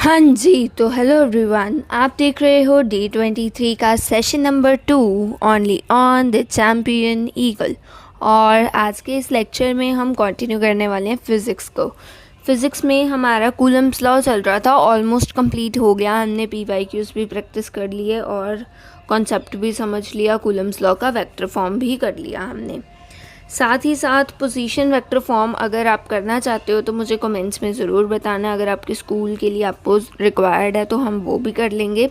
हाँ जी, तो hello everyone, आप देख रहे हो D23 का session number 2 only on the champion eagle. और आज के इस लेक्चर में हम कंटिन्यू करने वाले हैं फ़िज़िक्स को। फ़िज़िक्स में हमारा कूलम्ब्स लॉ चल रहा था, ऑलमोस्ट कंप्लीट हो गया। हमने PYQs भी प्रैक्टिस कर लिए और कॉन्सेप्ट भी समझ लिया, कूलम्ब्स लॉ का वेक्टर फॉर्म भी कर लिया हमने। साथ ही साथ पोजीशन वेक्टर फॉर्म अगर आप करना चाहते हो तो मुझे कमेंट्स में ज़रूर बताना। अगर आपके स्कूल के लिए आपको रिक्वायर्ड है तो हम वो भी कर लेंगे,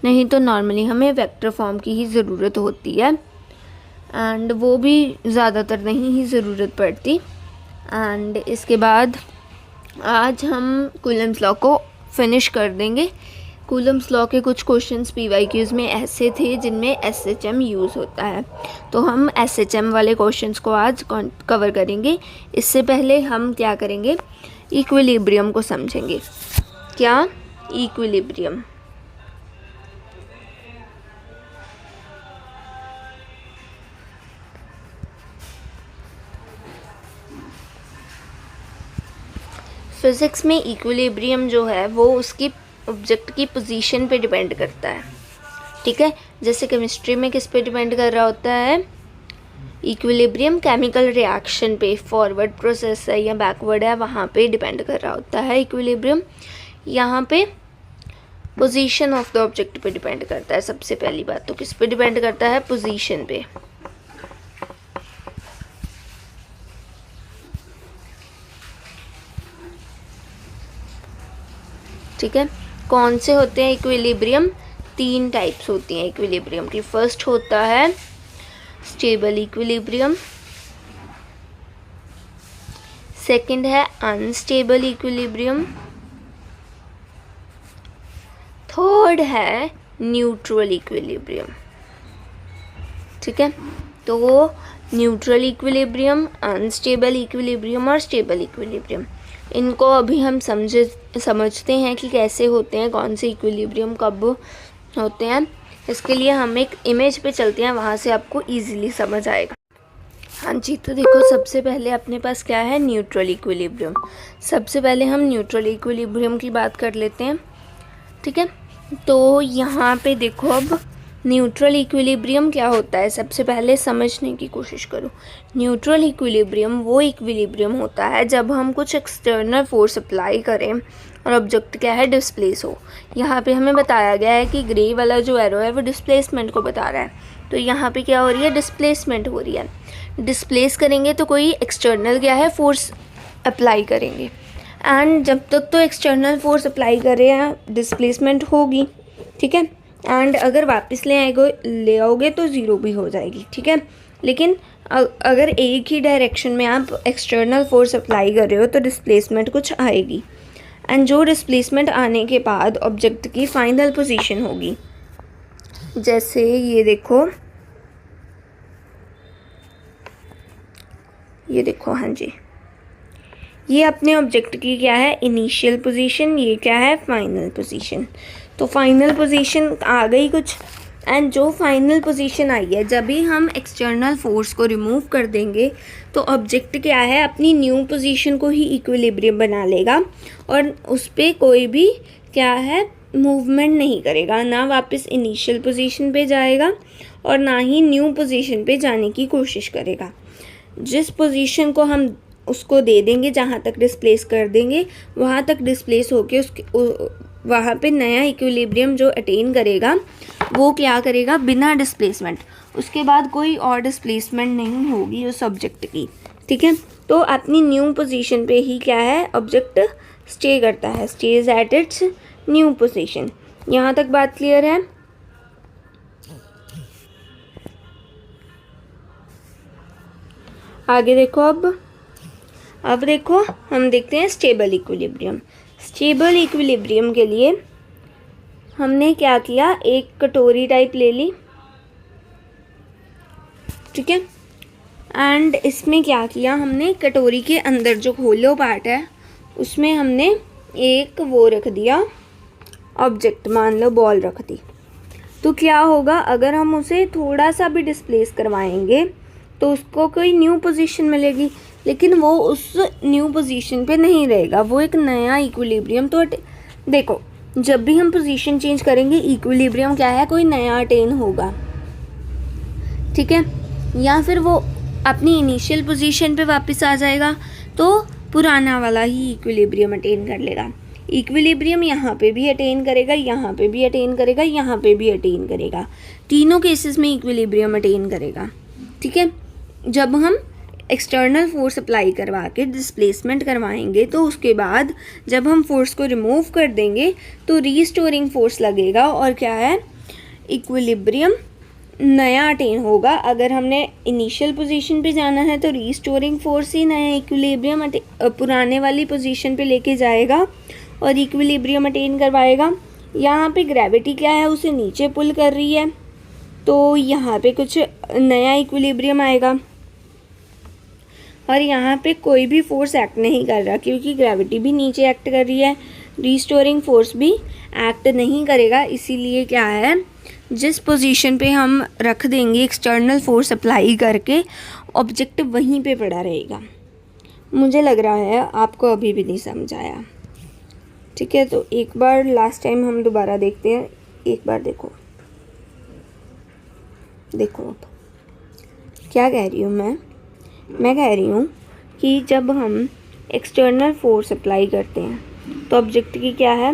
नहीं तो नॉर्मली हमें वेक्टर फॉर्म की ही ज़रूरत होती है एंड वो भी ज़्यादातर नहीं ही ज़रूरत पड़ती। एंड इसके बाद आज हम कूलम्ब्स लॉ को फिनिश कर देंगे। कूलम्ब्स लॉ के कुछ क्वेश्चंस PYQs में ऐसे थे जिनमें SHM यूज़ होता है, तो हम SHM वाले क्वेश्चंस को आज कवर करेंगे। इससे पहले हम क्या करेंगे, इक्विलिब्रियम को समझेंगे। क्या इक्विलिब्रियम? फिज़िक्स में इक्विलिब्रियम जो है वो उसकी ऑब्जेक्ट की पोजीशन पे डिपेंड करता है, ठीक है। जैसे केमिस्ट्री में किस पे डिपेंड कर रहा होता है इक्विलिब्रियम, केमिकल रिएक्शन पे, फॉरवर्ड प्रोसेस है या बैकवर्ड है वहाँ पे डिपेंड कर रहा होता है इक्विलिब्रियम। यहाँ पे पोजीशन ऑफ द ऑब्जेक्ट पे डिपेंड करता है। सबसे पहली बात तो किस पे डिपेंड करता है, पोजीशन पे। ठीक है, कौन से होते हैं इक्विलिब्रियम? 3 टाइप्स होती हैं इक्विलिब्रियम की। फर्स्ट होता है स्टेबल इक्विलिब्रियम, सेकंड है अनस्टेबल इक्विलिब्रियम, थर्ड है न्यूट्रल इक्विलिब्रियम। ठीक है, तो वो न्यूट्रल इक्विलिब्रियम, अनस्टेबल इक्विलिब्रियम और स्टेबल इक्विलिब्रियम, इनको अभी हम समझते हैं कि कैसे होते हैं, कौन से इक्विलिब्रियम कब होते हैं। इसके लिए हम एक इमेज पे चलते हैं, वहाँ से आपको इजीली समझ आएगा। हाँ जी, तो देखो सबसे पहले अपने पास क्या है, न्यूट्रल इक्विलिब्रियम। सबसे पहले हम न्यूट्रल इक्विलिब्रियम की बात कर लेते हैं, ठीक है। तो यहाँ पे देखो अब न्यूट्रल इक्विलिब्रियम क्या होता है, सबसे पहले समझने की कोशिश करो। न्यूट्रल इक्विलिब्रियम वो इक्विलिब्रियम होता है जब हम कुछ एक्सटर्नल फोर्स अप्लाई करें और ऑब्जेक्ट क्या है, डिस्प्लेस हो। यहाँ पे हमें बताया गया है कि ग्रे वाला जो एरो है वो डिस्प्लेसमेंट को बता रहा है, तो यहाँ पे क्या हो रही है, डिस्प्लेसमेंट हो रही है। डिस्प्लेस करेंगे तो कोई एक्सटर्नल क्या है, फोर्स अप्लाई करेंगे, एंड जब तक तो एक्सटर्नल फोर्स अप्लाई कर रहे हैं डिस्प्लेसमेंट होगी, ठीक है। एंड अगर वापस ले आओगे तो ज़ीरो भी हो जाएगी, ठीक है। लेकिन अगर एक ही डायरेक्शन में आप एक्सटर्नल फोर्स अप्लाई कर रहे हो तो डिस्प्लेसमेंट कुछ आएगी, एंड जो डिस्प्लेसमेंट आने के बाद ऑब्जेक्ट की फाइनल पोजीशन होगी। जैसे ये देखो, हाँ जी, ये अपने ऑब्जेक्ट की क्या है, इनिशियल पोजीशन, ये क्या है, फाइनल पोजीशन। तो फाइनल पोजीशन आ गई कुछ, एंड जो फाइनल पोजीशन आई है, जब भी हम एक्सटर्नल फोर्स को रिमूव कर देंगे तो ऑब्जेक्ट क्या है, अपनी न्यू पोजीशन को ही इक्विलिब्रियम बना लेगा और उस पर कोई भी क्या है, मूवमेंट नहीं करेगा, ना वापस इनिशियल पोजीशन पे जाएगा और ना ही न्यू पोजीशन पे जाने की कोशिश करेगा। जिस पोजीशन को हम उसको दे देंगे, जहाँ तक डिस्प्लेस कर देंगे वहाँ तक डिस्प्लेस होके उसके वहाँ पे नया इक्विलिब्रियम जो अटेन करेगा वो क्या करेगा, बिना डिस्प्लेसमेंट, उसके बाद कोई और डिस्प्लेसमेंट नहीं होगी उस ऑब्जेक्ट की, ठीक है। तो अपनी न्यू पोजीशन पे ही क्या है, ऑब्जेक्ट स्टे करता है, stage at its new position. यहाँ तक बात क्लियर है? आगे देखो, अब देखो हम देखते हैं स्टेबल इक्विलिब्रियम। स्टेबल इक्विलिब्रियम के लिए हमने क्या किया, एक कटोरी टाइप ले ली, ठीक है। एंड इसमें क्या किया हमने, कटोरी के अंदर जो होलो पार्ट है उसमें हमने एक वो रख दिया ऑब्जेक्ट, मान लो बॉल रख दी। तो क्या होगा, अगर हम उसे थोड़ा सा भी डिस्प्लेस करवाएंगे तो उसको कोई न्यू पोजीशन मिलेगी, लेकिन वो उस न्यू पोजीशन पे नहीं रहेगा, वो एक नया इक्विलिब्रियम तो देखो जब भी हम पोजीशन चेंज करेंगे इक्विलिब्रियम क्या है, कोई नया अटेन होगा, ठीक है, या फिर वो अपनी इनिशियल पोजीशन पे वापस आ जाएगा तो पुराना वाला ही इक्विलिब्रियम अटेन कर लेगा। इक्विलिब्रियम यहाँ पे भी अटेन करेगा, यहाँ पे भी अटेन करेगा, यहाँ पे भी अटेन करेगा, तीनों केसेस में इक्विलिब्रियम अटेन करेगा, ठीक है। जब हम एक्सटर्नल फोर्स अप्लाई करवा के डिस्प्लेसमेंट करवाएंगे तो उसके बाद जब हम फोर्स को रिमूव कर देंगे तो रीस्टोरिंग फोर्स लगेगा और क्या है, इक्विलिब्रियम नया अटेन होगा। अगर हमने इनिशियल पोजीशन पे जाना है तो रीस्टोरिंग फोर्स ही नया इक्विलिब्रियम पुराने वाली पोजीशन पे लेके जाएगा और इक्विलिब्रियम अटेन करवाएगा। यहाँ पे ग्रेविटी क्या है, उसे नीचे पुल कर रही है तो यहाँ पे कुछ नया इक्विलिब्रियम आएगा और यहाँ पे कोई भी फोर्स एक्ट नहीं कर रहा क्योंकि ग्रेविटी भी नीचे एक्ट कर रही है, रीस्टोरिंग फोर्स भी एक्ट नहीं करेगा। इसीलिए क्या है, जिस पोजीशन पे हम रख देंगे एक्सटर्नल फोर्स अप्लाई करके ऑब्जेक्ट वहीं पे पड़ा रहेगा। मुझे लग रहा है आपको अभी भी नहीं समझ आया, ठीक है। तो एक बार लास्ट टाइम हम दोबारा देखते हैं, एक बार देखो अब क्या कह रही हूँ मैं कह रही हूँ कि जब हम एक्सटर्नल फोर्स अप्लाई करते हैं तो ऑब्जेक्ट की क्या है,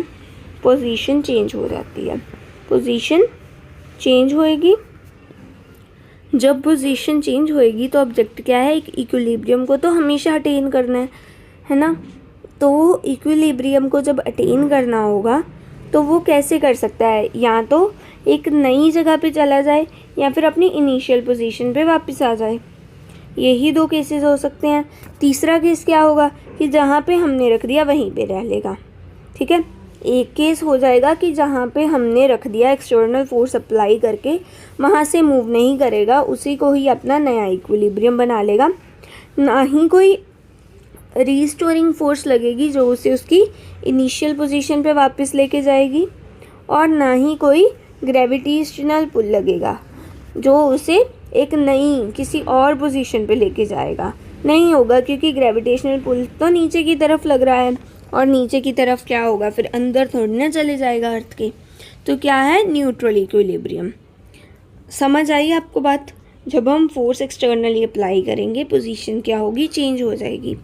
पोजीशन चेंज हो जाती है, पोजीशन चेंज होएगी। जब पोजीशन चेंज होएगी तो ऑब्जेक्ट क्या है, एक इक्विलिब्रियम को तो हमेशा अटेन करना है ना। तो इक्विलिब्रियम को जब अटेन करना होगा तो वो कैसे कर सकता है, या तो एक नई जगह पे चला जाए या फिर अपनी इनिशियल पोजीशन पे वापस आ जाए। यही दो केसेस हो सकते हैं। तीसरा केस क्या होगा कि जहाँ पे हमने रख दिया वहीं पे रह लेगा, ठीक है। एक केस हो जाएगा कि जहाँ पे हमने रख दिया एक्सटर्नल फोर्स अप्लाई करके वहाँ से मूव नहीं करेगा, उसी को ही अपना नया इक्विलिब्रियम बना लेगा, ना ही कोई रीस्टोरिंग फोर्स लगेगी जो उसे उसकी इनिशियल पोजीशन पे वापस लेके जाएगी, और ना ही कोई ग्रेविटेशनल पुल लगेगा जो उसे एक नई किसी और पोजीशन पे लेके जाएगा। नहीं होगा क्योंकि ग्रेविटेशनल पुल तो नीचे की तरफ लग रहा है और नीचे की तरफ क्या होगा, फिर अंदर थोड़ी ना चले जाएगा अर्थ के। तो क्या है, न्यूट्रल इक्विलिब्रियम। समझ आई आपको बात? जब हम फोर्स एक्सटर्नली अप्लाई करेंगे पोजीशन क्या होगी, चेंज हो जाएगी।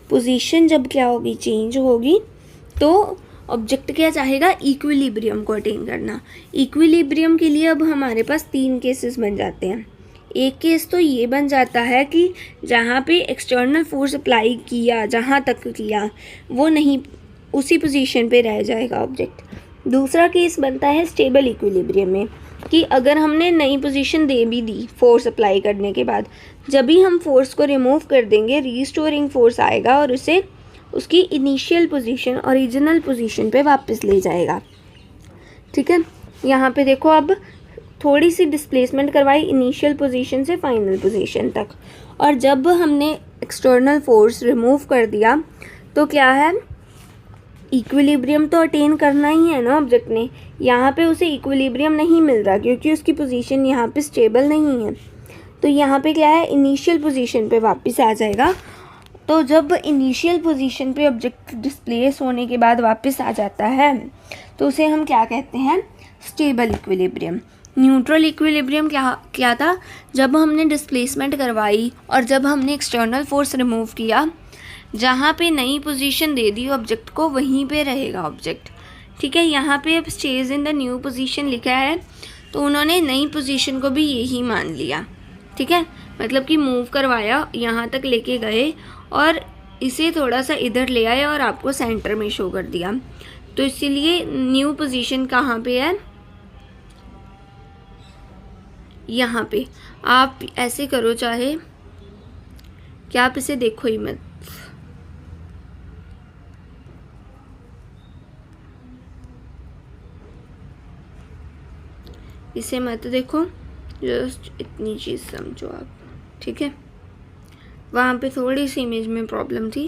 पोजीशन जब क्या होगी, चेंज होगी, तो ऑब्जेक्ट क्या चाहेगा, इक्विलिब्रियम को अटेन करना। इक्विलिब्रियम के लिए अब हमारे पास तीन केसेस बन जाते हैं। एक केस तो ये बन जाता है कि जहाँ पे एक्सटर्नल फोर्स अप्लाई किया, जहाँ तक किया वो नहीं, उसी पोजीशन पे रह जाएगा ऑब्जेक्ट। दूसरा केस बनता है स्टेबल इक्विलिब्रियम में कि अगर हमने नई पोजीशन दे भी दी फोर्स अप्लाई करने के बाद, जब भी हम फोर्स को रिमूव कर देंगे रीस्टोरिंग फोर्स आएगा और उसे उसकी इनिशियल पोजीशन, ओरिजिनल पोजीशन पे वापस ले जाएगा, ठीक है। यहाँ पे देखो अब थोड़ी सी डिस्प्लेसमेंट करवाई इनिशियल पोजीशन से फाइनल पोजीशन तक, और जब हमने एक्सटर्नल फोर्स रिमूव कर दिया तो क्या है, इक्विलिब्रियम तो अटेन करना ही है ना ऑब्जेक्ट ने। यहाँ पे उसे इक्विलिब्रियम नहीं मिल रहा क्योंकि उसकी पोजीशन यहाँ पे स्टेबल नहीं है, तो यहाँ पे क्या है, इनिशियल पोजीशन पे वापस आ जाएगा। तो जब इनिशियल पोजीशन पे ऑब्जेक्ट डिस्प्लेस होने के बाद वापस आ जाता है तो उसे हम क्या कहते हैं, स्टेबल इक्विलिब्रियम। न्यूट्रल इक्विलिब्रियम क्या था, जब हमने डिस्प्लेसमेंट करवाई और जब हमने एक्सटर्नल फोर्स रिमूव किया, जहाँ पे नई पोजीशन दे दी ऑब्जेक्ट को वहीं पे रहेगा ऑब्जेक्ट, ठीक है। यहाँ पे अब stage in the new position लिखा है तो उन्होंने नई पोजीशन को भी यही मान लिया, ठीक है। मतलब कि मूव करवाया, यहाँ तक लेके गए और इसे थोड़ा सा इधर ले आए और आपको सेंटर में शो कर दिया। तो इसीलिए न्यू पोजीशन कहाँ पे है, यहाँ पे। आप ऐसे करो चाहे कि आप इसे देखो ही मत, इसे मत देखो, जस्ट इतनी चीज़ समझो आप, ठीक है। वहाँ पे थोड़ी सी इमेज में प्रॉब्लम थी।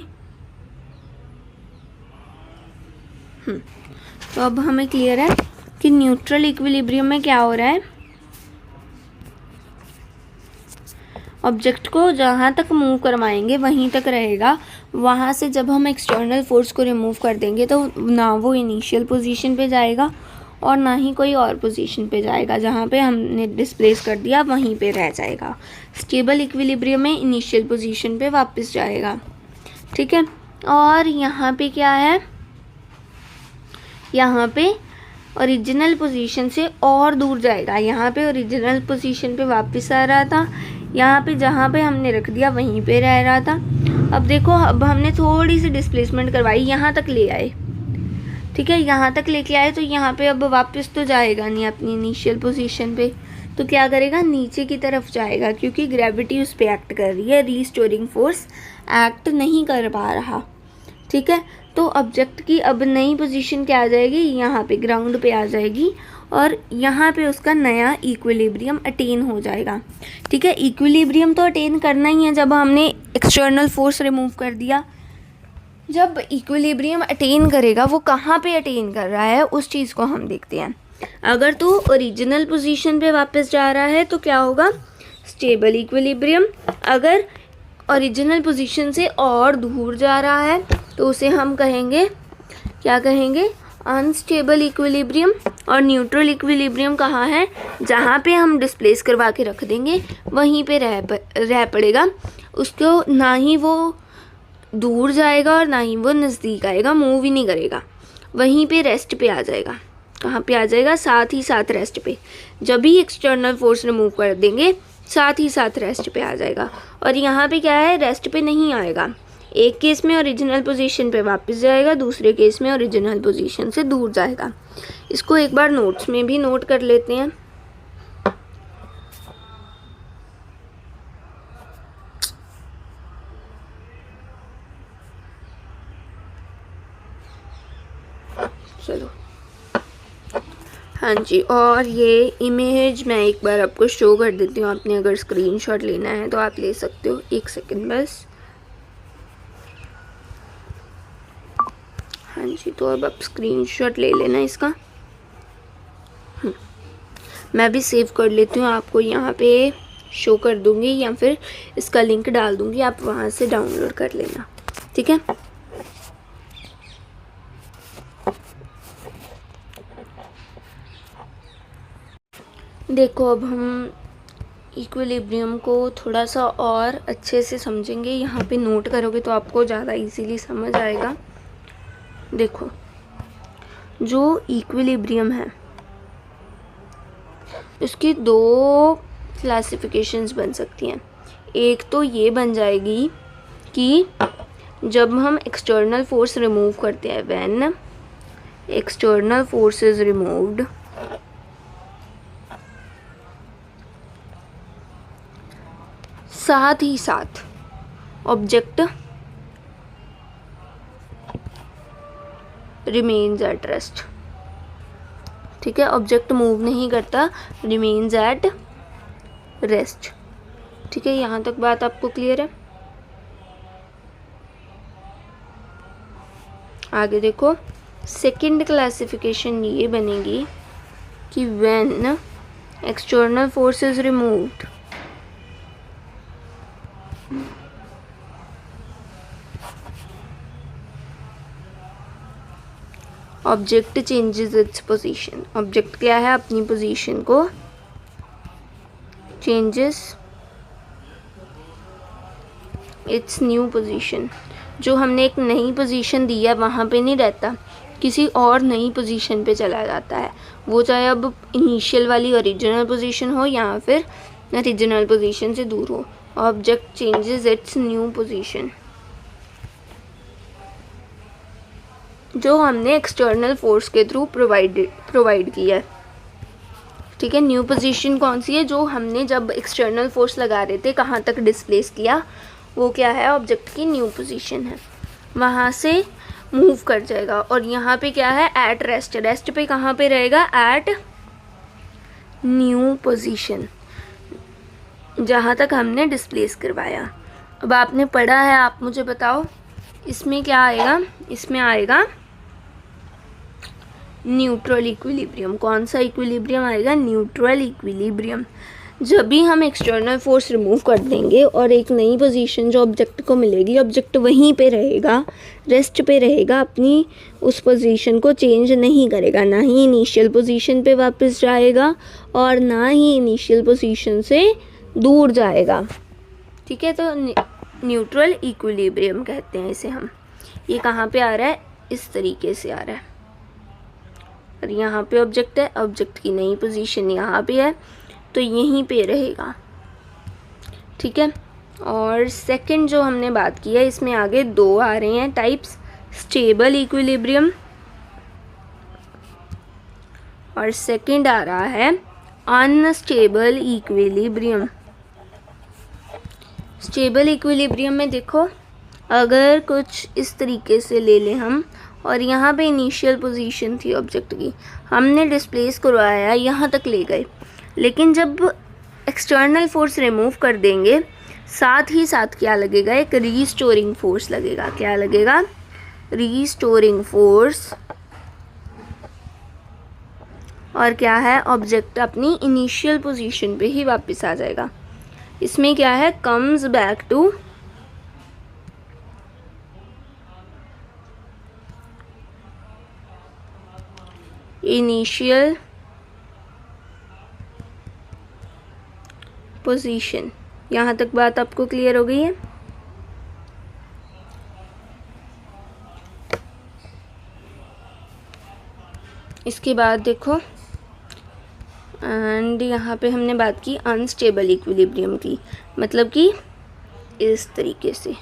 तो अब हमें क्लियर है कि न्यूट्रल इक्विलिब्रियम में क्या हो रहा है, ऑब्जेक्ट को जहाँ तक मूव करवाएंगे वहीं तक रहेगा। वहाँ से जब हम एक्सटर्नल फोर्स को रिमूव कर देंगे तो ना वो इनिशियल पोजीशन पे जाएगा और ना ही कोई और पोजीशन पे जाएगा। जहाँ पे हमने डिस्प्लेस कर दिया वहीं पे रह जाएगा। स्टेबल इक्विलिब्रियम में इनिशियल पोजीशन पे वापस जाएगा, ठीक है। और यहाँ पे क्या है, यहाँ पे ओरिजिनल पोजीशन से और दूर जाएगा। यहाँ पे ओरिजिनल पोजीशन पे वापस आ रहा था, यहाँ पे जहाँ पे हमने रख दिया वहीं पे रह रहा था। अब देखो, अब हमने थोड़ी सी डिस्प्लेसमेंट करवाई, यहाँ तक ले आए, ठीक है। यहाँ तक लेके आए तो यहाँ पे अब वापस तो जाएगा नहीं अपनी इनिशियल पोजीशन पे, तो क्या करेगा, नीचे की तरफ जाएगा, क्योंकि ग्रेविटी उस पर एक्ट कर रही है, रीस्टोरिंग फोर्स एक्ट नहीं कर पा रहा, ठीक है। तो ऑब्जेक्ट की अब नई पोजीशन क्या आ जाएगी, यहाँ पे ग्राउंड पे आ जाएगी और यहाँ पे उसका नया इक्विलिब्रियम अटेन हो जाएगा, ठीक है। इक्विलिब्रियम तो अटेन करना ही है जब हमने एक्सटर्नल फोर्स रिमूव कर दिया। जब इक्विलिब्रियम अटेन करेगा, वो कहाँ पे अटेन कर रहा है उस चीज़ को हम देखते हैं। अगर तो ओरिजिनल पोजीशन पे वापस जा रहा है तो क्या होगा, स्टेबल इक्विलिब्रियम। अगर ओरिजिनल पोजीशन से और दूर जा रहा है तो उसे हम कहेंगे, क्या कहेंगे, अनस्टेबल इक्विलिब्रियम। और न्यूट्रल इक्विलिब्रियम कहाँ है, जहाँ पे हम डिस्प्लेस करवा के रख देंगे वहीं पे रह पड़ेगा। उसको ना ही वो दूर जाएगा और ना ही वो नज़दीक आएगा, मूव ही नहीं करेगा, वहीं पे रेस्ट पे आ जाएगा। कहाँ पे आ जाएगा, साथ ही साथ रेस्ट पे। जब भी एक्सटर्नल फोर्स रिमूव कर देंगे साथ ही साथ रेस्ट पे आ जाएगा। और यहाँ पे क्या है, रेस्ट पे नहीं आएगा। एक केस में ओरिजिनल पोजीशन पे वापस जाएगा, दूसरे केस में ओरिजिनल पोजीशन से दूर जाएगा। इसको एक बार नोट्स में भी नोट कर लेते हैं। चलो, हाँ जी। और ये इमेज मैं एक बार आपको शो कर देती हूँ। आपने अगर स्क्रीनशॉट लेना है तो आप ले सकते हो, एक सेकंड बस। हाँ जी, तो अब आप स्क्रीनशॉट ले लेना इसका। मैं भी सेव कर लेती हूँ, आपको यहाँ पे शो कर दूँगी या फिर इसका लिंक डाल दूँगी, आप वहाँ से डाउनलोड कर लेना, ठीक है। देखो, अब हम इक्विलिब्रियम को थोड़ा सा और अच्छे से समझेंगे। यहाँ पे नोट करोगे तो आपको ज़्यादा इजीली समझ आएगा। देखो, जो इक्विलिब्रियम है उसकी दो क्लासिफिकेशंस बन सकती हैं। एक तो ये बन जाएगी कि जब हम एक्सटर्नल फोर्स रिमूव करते हैं, when external force is removed, साथ ही साथ ऑब्जेक्ट रिमेन्स एट रेस्ट, ठीक है। ऑब्जेक्ट मूव नहीं करता, रिमेन्स एट रेस्ट, ठीक है। यहाँ तक बात आपको क्लियर है। आगे देखो, सेकंड क्लासिफिकेशन ये बनेगी कि when external force is removed, object changes its position. Object क्या है, अपनी पोजीशन को चेंजेस इट्स न्यू पोजीशन। जो हमने एक नई पोजीशन दी है वहाँ पे नहीं रहता, किसी और नई पोजीशन पे चला जाता है। वो चाहे अब इनिशियल वाली ओरिजिनल पोजीशन हो या फिर ओरिजिनल पोजीशन से दूर हो, object changes it's new position. जो हमने एक्सटर्नल फोर्स के थ्रू प्रोवाइड किया है, ठीक है। न्यू पोजीशन कौन सी है, जो हमने जब एक्सटर्नल फोर्स लगा रहे थे कहाँ तक डिस्प्लेस किया, वो क्या है, ऑब्जेक्ट की न्यू पोजीशन है। वहाँ से मूव कर जाएगा। और यहाँ पे क्या है, एट रेस्ट। रेस्ट पे कहाँ पे रहेगा, एट न्यू पोजीशन, जहाँ तक हमने डिस्प्लेस करवाया। अब आपने पढ़ा है, आप मुझे बताओ इसमें क्या आएगा। इसमें आएगा न्यूट्रल इक्विलिब्रियम। कौन सा इक्विलिब्रियम आएगा, न्यूट्रल इक्विलिब्रियम। जब भी हम एक्सटर्नल फोर्स रिमूव कर देंगे और एक नई पोजीशन जो ऑब्जेक्ट को मिलेगी, ऑब्जेक्ट वहीं पे रहेगा, रेस्ट पे रहेगा, अपनी उस पोजीशन को चेंज नहीं करेगा, ना ही इनिशियल पोजीशन पे वापस जाएगा और ना ही इनिशियल पोजीशन से दूर जाएगा। ठीक है, तो न्यूट्रल इक्विलिब्रियम कहते हैं इसे हम। ये कहाँ पे आ रहा है? इस तरीके से आ रहा है, और यहाँ पे ऑब्जेक्ट है, ऑब्जेक्ट की नई पोजीशन यहाँ पे है, तो यहीं पे रहेगा। ठीक है, और सेकंड जो हमने बात की है, इसमें आगे दो आ रहे हैं टाइप्स, स्टेबल इक्विलिब्रियम और सेकंड आ रहा है अनस्टेबल इक्विलिब्रियम। स्टेबल इक्विलिब्रियम में देखो, अगर कुछ इस तरीके से ले लें हम, और यहाँ पे इनिशियल पोजीशन थी ऑब्जेक्ट की, हमने डिस्प्लेस करवाया, यहाँ तक ले गए, लेकिन जब एक्सटर्नल फोर्स रिमूव कर देंगे, साथ ही साथ क्या लगेगा? एक रीस्टोरिंग फोर्स लगेगा। क्या लगेगा? Restoring force. और क्या है? ऑब्जेक्ट अपनी इनिशियल पोजीशन पे ही वापस आ जाएगा। इसमें क्या है? Comes back to initial position. यहाँ तक बात आपको क्लियर हो गई है? इसके बाद देखो, एंड यहाँ पे हमने बात की अनस्टेबल इक्विलिब्रियम की, मतलब कि इस तरीके से।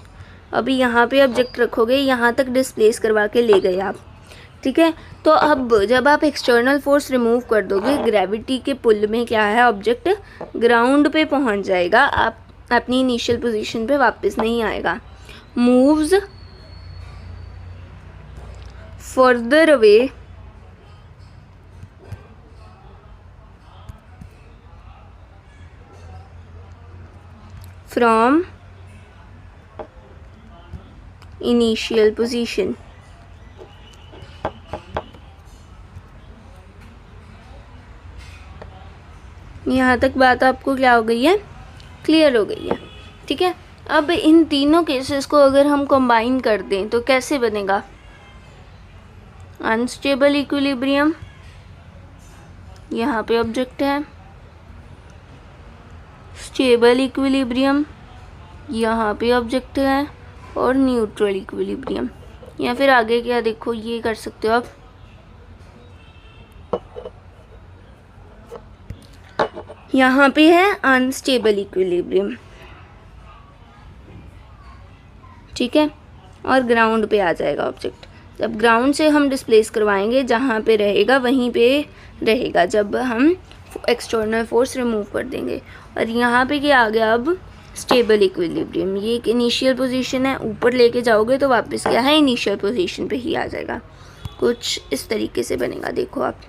अभी यहाँ पे ऑब्जेक्ट रखोगे, यहाँ तक डिस्प्लेस करवा के ले गए आप। ठीक है, तो अब जब आप एक्सटर्नल फोर्स रिमूव कर दोगे, ग्रेविटी के पुल में क्या है? ऑब्जेक्ट ग्राउंड पे पहुंच जाएगा, आप अपनी इनिशियल पोजीशन पे वापस नहीं आएगा। Moves further away from initial position. यहाँ तक बात आपको क्या हो गई है? क्लियर हो गई है। ठीक है, अब इन तीनों केसेस को अगर हम कंबाइन कर दें तो कैसे बनेगा? अनस्टेबल इक्विलिब्रियम, यहाँ पे ऑब्जेक्ट है, स्टेबल इक्विलिब्रियम, यहाँ पे ऑब्जेक्ट है, और न्यूट्रल इक्विलिब्रियम। या फिर आगे क्या देखो, ये कर सकते हो आप, यहाँ पे है अनस्टेबल इक्विलिब्रियम। ठीक है, और ग्राउंड पे आ जाएगा ऑब्जेक्ट। जब ग्राउंड से हम डिस्प्लेस करवाएंगे, जहाँ पे रहेगा वहीं पे रहेगा जब हम एक्सटर्नल फोर्स रिमूव कर देंगे। और यहाँ पे क्या आ गया? अब स्टेबल इक्विलिब्रियम। ये एक इनिशियल पोजीशन है, ऊपर लेके जाओगे तो वापस क्या है? इनिशियल पोजीशन पे ही आ जाएगा। कुछ इस तरीके से बनेगा, देखो आप।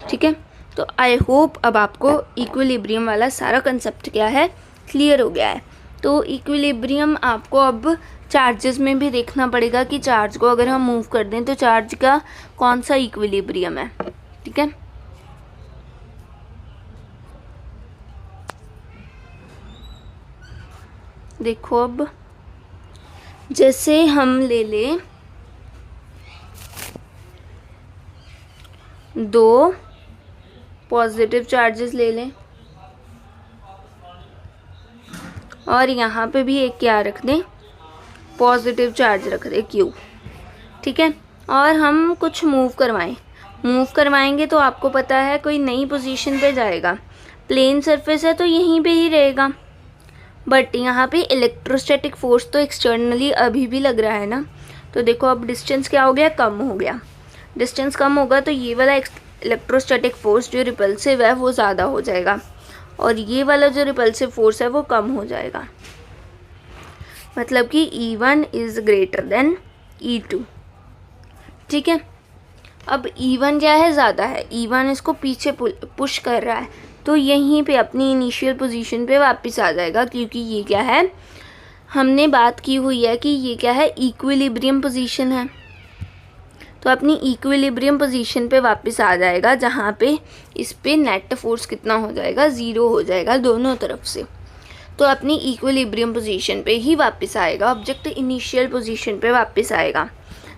ठीक है, तो आई होप अब आपको इक्विलिब्रियम वाला सारा कंसेप्ट क्या है? क्लियर हो गया है। तो इक्विलिब्रियम आपको अब चार्जेस में भी देखना पड़ेगा कि चार्ज को अगर हम मूव कर दें तो चार्ज का कौन सा इक्विलिब्रियम है। ठीक है, देखो अब जैसे हम ले लें दो पॉजिटिव चार्जेस ले लें, और यहाँ पे भी एक क्या रख दें? पॉजिटिव चार्ज रख दें, Q। ठीक है, और हम कुछ मूव करवाएंगे तो आपको पता है कोई नई पोजीशन पे जाएगा। प्लेन सरफेस है तो यहीं पे ही रहेगा, बट यहाँ पे इलेक्ट्रोस्टैटिक फोर्स तो एक्सटर्नली अभी भी लग रहा है ना। तो देखो अब डिस्टेंस क्या हो गया? कम हो गया। डिस्टेंस कम होगा तो ये वाला इलेक्ट्रोस्टैटिक फोर्स जो रिपल्सिव है वो ज़्यादा हो जाएगा, और ये वाला जो रिपल्सिव फोर्स है वो कम हो जाएगा। मतलब कि E1 is greater than E2। ठीक है, अब E1 क्या है? ज़्यादा है। E1 इसको पीछे पुश कर रहा है, तो यहीं पे अपनी इनिशियल पोजीशन पे वापस आ जाएगा, क्योंकि ये क्या है? हमने बात की हुई है कि ये क्या है? इक्विलिब्रियम पोजीशन है। तो अपनी इक्विलिब्रियम पोजीशन पे वापस आ जाएगा, जहाँ पे इस पे नेट फोर्स कितना हो जाएगा, 0 हो जाएगा दोनों तरफ से। तो अपनी इक्विलिब्रियम पोजीशन पे ही वापस आएगा, ऑब्जेक्ट इनिशियल पोजीशन पे वापस आएगा।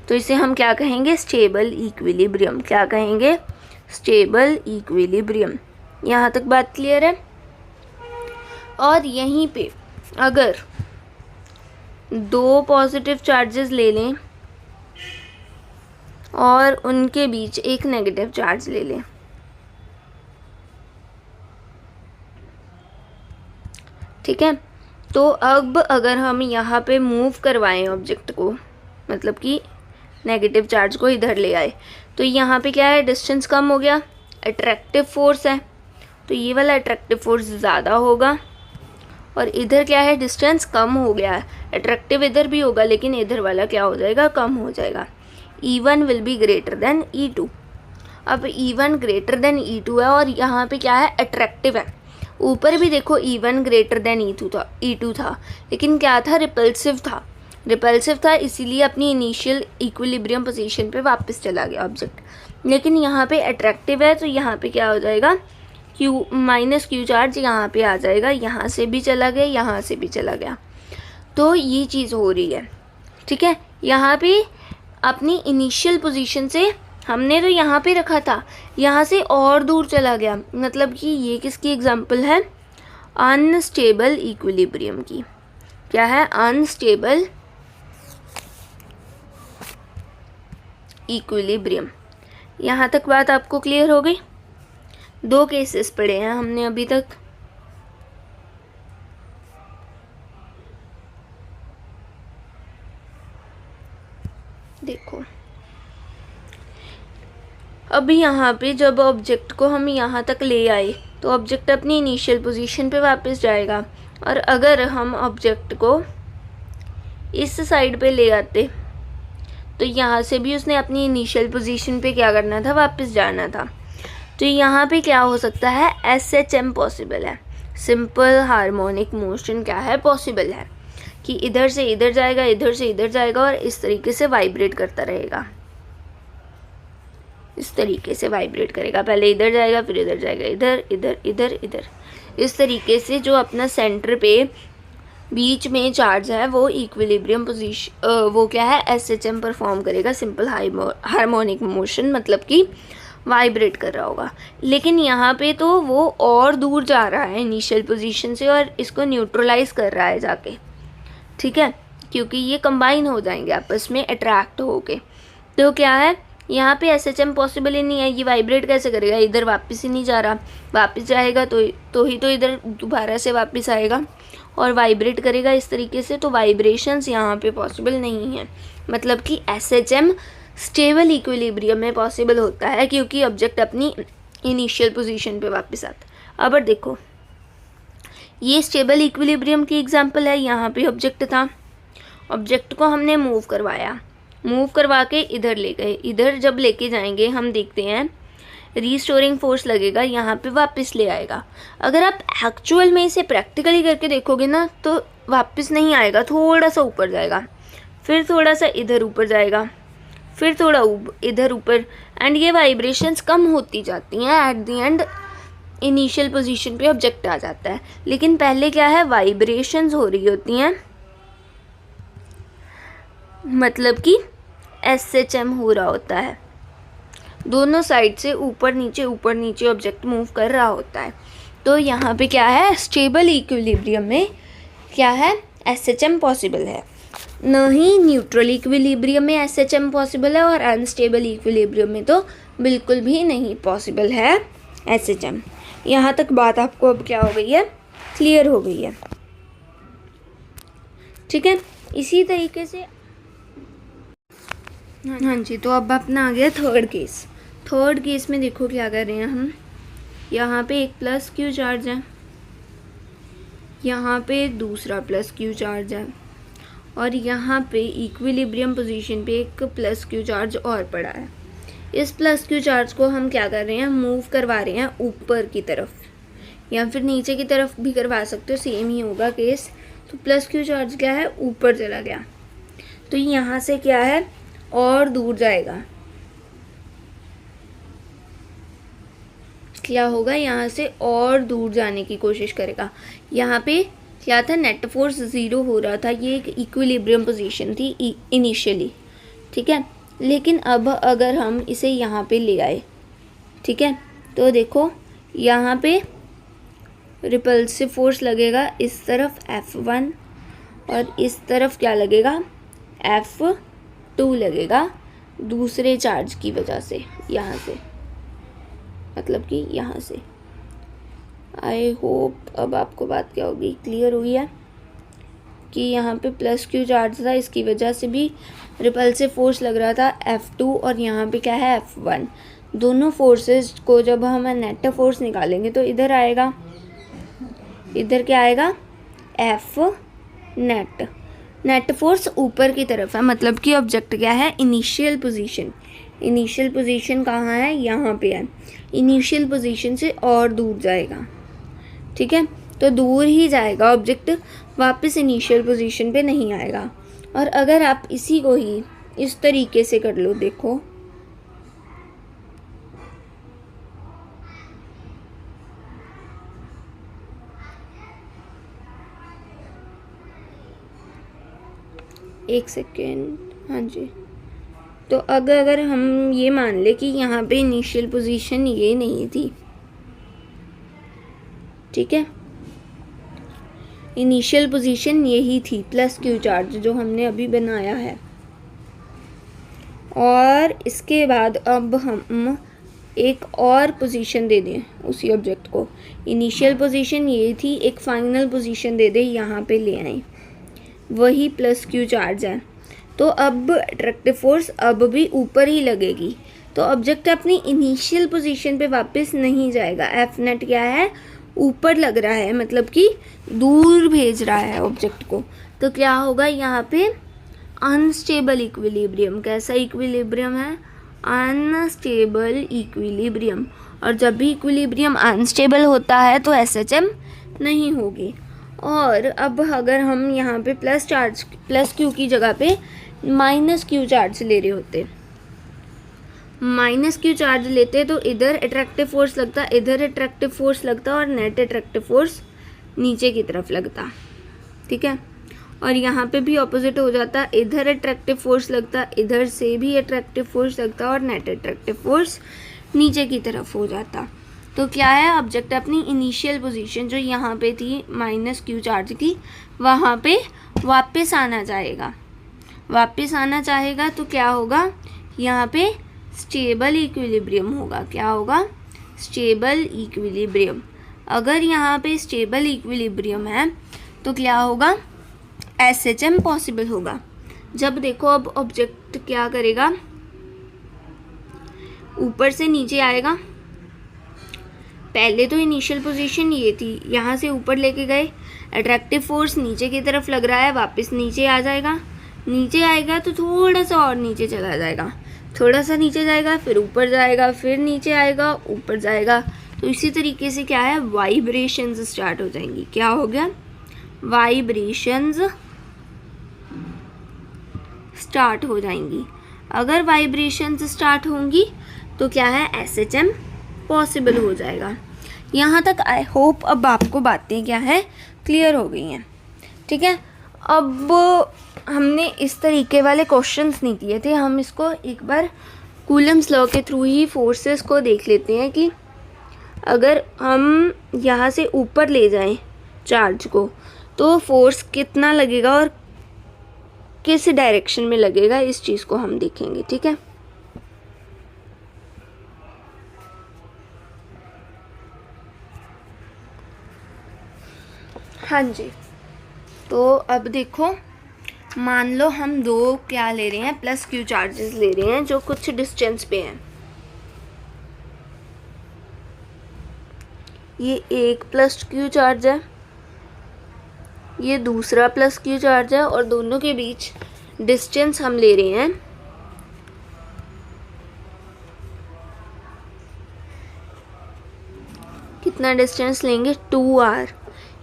तो इसे हम क्या कहेंगे, स्टेबल इक्विलिब्रियम। क्या कहेंगे, स्टेबल इक्विलिब्रियम। यहाँ तक बात क्लियर है। और यहीं पे अगर 2 पॉजिटिव चार्जेस ले लें और उनके बीच एक नेगेटिव चार्ज ले लें, ठीक है, तो अब अगर हम यहाँ पे मूव करवाएं ऑब्जेक्ट को, मतलब कि नेगेटिव चार्ज को इधर ले आए, तो यहाँ पे क्या है, डिस्टेंस कम हो गया, अट्रैक्टिव फोर्स है, तो ये वाला अट्रैक्टिव फोर्स ज़्यादा होगा। और इधर क्या है, डिस्टेंस कम हो गया है, अट्रैक्टिव इधर भी होगा लेकिन इधर वाला क्या हो जाएगा, कम हो जाएगा। E1 will be greater than E2। अब E1 ग्रेटर देन E2 है और यहाँ पे क्या है, अट्रैक्टिव है। ऊपर भी देखो E1 ग्रेटर देन E2 था, लेकिन क्या था, रिपल्सिव था, इसीलिए अपनी इनिशियल इक्विलिब्रियम पोजीशन पे वापस चला गया ऑब्जेक्ट। लेकिन यहाँ पे अट्रैक्टिव है, तो यहाँ पे क्या हो जाएगा, Q चार्ज यहाँ पे आ जाएगा, यहाँ से भी चला गया, यहाँ से भी चला गया। तो ये चीज़ हो रही है, ठीक है। यहाँ पे अपनी इनिशियल पोजीशन से हमने तो यहाँ पे रखा था, यहाँ से और दूर चला गया, मतलब कि ये किसकी एग्जांपल है, अनस्टेबल इक्विलिब्रियम की। क्या है, अनस्टेबल इक्विलिब्रियम। यहाँ तक बात आपको क्लियर हो गई। 2 केसेस पढ़े हैं हमने अभी तक। देखो अब यहाँ पे जब ऑब्जेक्ट को हम यहाँ तक ले आए तो ऑब्जेक्ट अपनी इनिशियल पोजीशन पे वापस जाएगा, और अगर हम ऑब्जेक्ट को इस साइड पे ले आते तो यहाँ से भी उसने अपनी इनिशियल पोजीशन पे क्या करना था, वापस जाना था। तो यहाँ पे क्या हो सकता है, SHM पॉसिबल है, सिंपल हार्मोनिक मोशन क्या है, पॉसिबल है, कि इधर से इधर जाएगा, इधर से इधर जाएगा और इस तरीके से वाइब्रेट करता रहेगा, इस तरीके से वाइब्रेट करेगा, पहले इधर जाएगा फिर इधर जाएगा, इधर इधर इधर इधर, इस तरीके से जो अपना सेंटर पे बीच में चार्ज है वो इक्विलिब्रियम पोजीशन, वो क्या है, SHM परफॉर्म करेगा, सिंपल हार्मोनिक मोशन, मतलब कि वाइब्रेट कर रहा होगा। लेकिन यहाँ पे तो वो और दूर जा रहा है इनिशियल पोजीशन से और इसको न्यूट्रलाइज कर रहा है जाके, ठीक है, क्योंकि ये कंबाइन हो जाएंगे आपस में अट्रैक्ट होके। तो क्या है, यहाँ पे SHM पॉसिबल ही नहीं है, ये वाइब्रेट कैसे करेगा, इधर वापस ही नहीं जा रहा, वापस जाएगा तो इधर दोबारा से वापस आएगा और वाइब्रेट करेगा इस तरीके से। तो वाइब्रेशंस यहाँ पे पॉसिबल नहीं है, मतलब कि SHM स्टेबल इक्विलिब्रियम में पॉसिबल होता है क्योंकि ऑब्जेक्ट अपनी इनिशियल पोजीशन पे वापस आता। अब देखो ये स्टेबल इक्विलिब्रियम की एग्जांपल है, यहाँ पे ऑब्जेक्ट था, ऑब्जेक्ट को हमने मूव करवा के इधर ले गए, इधर जब लेके जाएंगे हम देखते हैं रीस्टोरिंग फोर्स लगेगा, यहाँ पे वापस ले आएगा। अगर आप एक्चुअल में इसे प्रैक्टिकली करके देखोगे ना तो वापस नहीं आएगा, थोड़ा सा ऊपर जाएगा, फिर थोड़ा सा इधर ऊपर जाएगा, फिर थोड़ा इधर ऊपर, एंड ये वाइब्रेशंस कम होती जाती हैं, at the end initial position पे ऑब्जेक्ट आ जाता है। लेकिन पहले क्या है, वाइब्रेशंस हो रही होती हैं, मतलब कि SHM हो रहा होता है, दोनों साइड से ऊपर नीचे ऑब्जेक्ट मूव कर रहा होता है। तो यहाँ पे क्या है, स्टेबल इक्विलिब्रियम में क्या है, SHM पॉसिबल है, न ही न्यूट्रल इक्विलिब्रियम में SHM पॉसिबल है, और अनस्टेबल इक्विलिब्रियम में तो बिल्कुल भी नहीं पॉसिबल है SHM। यहाँ तक बात आपको अब क्या हो गई है, क्लियर हो गई है, ठीक है। इसी तरीके से हाँ जी, तो अब अपना आ गया थर्ड केस में देखो क्या कर रहे हैं हम, यहाँ पे एक प्लस Q चार्ज है, यहाँ पे दूसरा प्लस Q चार्ज है, और यहाँ पे इक्विलिब्रियम पोजीशन पे एक प्लस Q चार्ज और पड़ा है। इस प्लस Q चार्ज को हम क्या कर रहे हैं, मूव करवा रहे हैं ऊपर की तरफ, या फिर नीचे की तरफ भी करवा सकते हो, सेम ही होगा केस। तो प्लस Q चार्ज क्या है, ऊपर चला गया, तो यहाँ से क्या है और दूर जाएगा, क्या होगा, यहाँ से और दूर जाने की कोशिश करेगा। यहाँ पे क्या था, नेट फोर्स 0 हो रहा था, ये एक इक्विलिब्रियम पोजीशन थी इनिशियली, ठीक है। लेकिन अब अगर हम इसे यहाँ पे ले आए, ठीक है, तो देखो यहाँ पे रिपल्सिव फोर्स लगेगा इस तरफ F1 और इस तरफ क्या लगेगा, F2 लगेगा दूसरे चार्ज की वजह से, यहाँ से, मतलब कि यहाँ से। आई होप अब आपको बात क्या होगी, क्लियर हुई है कि यहाँ पे प्लस Q चार्ज था, इसकी वजह से भी रिपल्सिव फोर्स लग रहा था F2 और यहाँ पे क्या है F1। दोनों फोर्सेस को जब हम नेट फोर्स निकालेंगे तो इधर आएगा, इधर क्या आएगा, F नेट फोर्स ऊपर की तरफ है, मतलब कि ऑब्जेक्ट क्या है, इनिशियल पोजीशन। इनिशियल पोजीशन कहाँ है, यहाँ पे है। इनिशियल पोजीशन से और दूर जाएगा, ठीक है, तो दूर ही जाएगा ऑब्जेक्ट, वापस इनिशियल पोजीशन पे नहीं आएगा। और अगर आप इसी को ही इस तरीके से कर लो, देखो एक सेकेंड, हाँ जी, तो अगर हम ये मान ले कि यहाँ पे इनिशियल पोजीशन ये नहीं थी, ठीक है, इनिशियल पोजीशन यही थी प्लस Q चार्ज जो हमने अभी बनाया है, और इसके बाद अब हम एक और पोजीशन दे दें उसी ऑब्जेक्ट को। इनिशियल पोजीशन ये थी, एक फाइनल पोजीशन दे दें, यहाँ पे ले आए, वही प्लस Q चार्ज है। तो अब अट्रैक्टिव फोर्स अब भी ऊपर ही लगेगी, तो ऑब्जेक्ट अपनी इनिशियल पोजीशन पे वापस नहीं जाएगा। F नेट क्या है, ऊपर लग रहा है, मतलब कि दूर भेज रहा है ऑब्जेक्ट को। तो क्या होगा, यहाँ पे अनस्टेबल इक्विलिब्रियम। कैसा इक्विलिब्रियम है, अनस्टेबल इक्विलिब्रियम। और जब भी इक्विलिब्रियम अनस्टेबल होता है तो SHM नहीं होगी। और अब अगर हम यहाँ पे प्लस Q की जगह पे माइनस Q चार्ज ले रहे होते, माइनस Q चार्ज लेते तो इधर अट्रैक्टिव फोर्स लगता, इधर अट्रैक्टिव फोर्स लगता और नेट अट्रैक्टिव फोर्स नीचे की तरफ लगता, ठीक है। और यहाँ पे भी ऑपोजिट हो जाता, इधर अट्रैक्टिव फोर्स लगता, इधर से भी अट्रैक्टिव फोर्स लगता और नेट अट्रैक्टिव फोर्स नीचे की तरफ हो जाता। तो क्या है, ऑब्जेक्ट अपनी इनिशियल पोजीशन जो यहाँ पे थी माइनस Q चार्ज की, वहाँ पे वापस आना चाहेगा। वापस आना चाहेगा तो क्या होगा, यहाँ पे स्टेबल इक्विलिब्रियम होगा। क्या होगा, स्टेबल इक्विलिब्रियम। अगर यहाँ पे स्टेबल इक्विलिब्रियम है तो क्या होगा, SHM पॉसिबल होगा। जब देखो अब ऑब्जेक्ट क्या करेगा, ऊपर से नीचे आएगा। पहले तो इनिशियल पोजीशन ये थी, यहाँ से ऊपर लेके गए, अट्रैक्टिव फोर्स नीचे की तरफ लग रहा है, वापस नीचे आ जाएगा। नीचे आएगा तो थोड़ा सा और नीचे चला जाएगा, थोड़ा सा नीचे जाएगा, फिर ऊपर जाएगा, फिर नीचे आएगा, ऊपर जाएगा। तो इसी तरीके से क्या है, वाइब्रेशंस स्टार्ट हो जाएंगी। क्या हो गया, वाइब्रेशंस स्टार्ट हो जाएंगी। अगर वाइब्रेशंस स्टार्ट होंगी तो क्या है, SHM पॉसिबल हो जाएगा। यहाँ तक आई होप अब आपको बातें क्या है, क्लियर हो गई हैं, ठीक है। अब हमने इस तरीके वाले क्वेश्चंस नहीं किए थे, हम इसको एक बार कूलम्स लॉ के थ्रू ही फोर्सेस को देख लेते हैं कि अगर हम यहाँ से ऊपर ले जाएं चार्ज को तो फोर्स कितना लगेगा और किस डायरेक्शन में लगेगा, इस चीज़ को हम देखेंगे, ठीक है। हाँ जी, तो अब देखो, मान लो हम दो क्या ले रहे हैं, प्लस Q चार्जेस ले रहे हैं जो कुछ डिस्टेंस पे हैं। ये एक प्लस Q चार्ज है, ये दूसरा प्लस Q चार्ज है, और दोनों के बीच डिस्टेंस हम ले रहे हैं कितना डिस्टेंस लेंगे, 2r।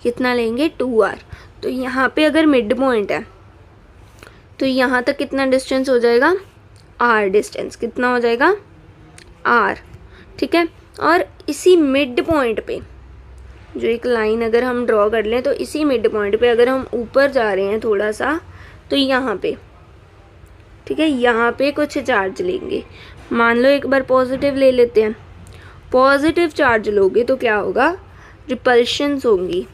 कितना लेंगे, 2r। तो यहाँ पे अगर मिड पॉइंट है तो यहाँ तक कितना डिस्टेंस हो जाएगा, r डिस्टेंस। कितना हो जाएगा, r, ठीक है। और इसी मिड पॉइंट पे जो एक लाइन अगर हम ड्रॉ कर लें तो इसी मिड पॉइंट पे अगर हम ऊपर जा रहे हैं थोड़ा सा तो यहाँ पे, ठीक है, यहाँ पे कुछ चार्ज लेंगे। मान लो एक बार पॉजिटिव ले लेते हैं। पॉजिटिव चार्ज लोगे तो क्या होगा, रिपल्शंस होंगी।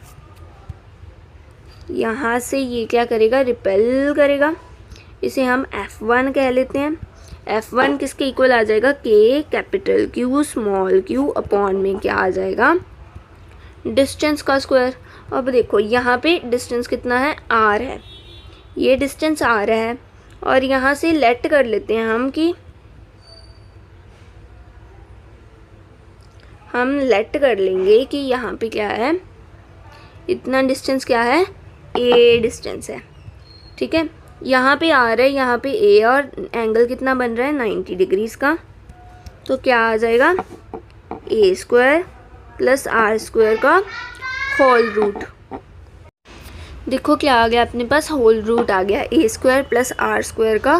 यहाँ से ये क्या करेगा, रिपेल करेगा। इसे हम F1 कह लेते हैं। F1 किसके इक्वल आ जाएगा, K capital Q small q upon में क्या आ जाएगा, डिस्टेंस का स्क्वायर। अब देखो यहाँ पे डिस्टेंस कितना है, r है, ये डिस्टेंस r है। और यहाँ से लेट कर लेते हैं हम कि हम लेट कर लेंगे कि यहाँ पे क्या है, इतना डिस्टेंस क्या है, a डिस्टेंस है, ठीक है। यहाँ पे r है, यहाँ पे a, और एंगल कितना बन रहा है, 90 डिग्रीज का। तो क्या आ जाएगा, a square plus r square का होल रूट। देखो क्या आ गया अपने पास, होल रूट आ गया, a square plus r square का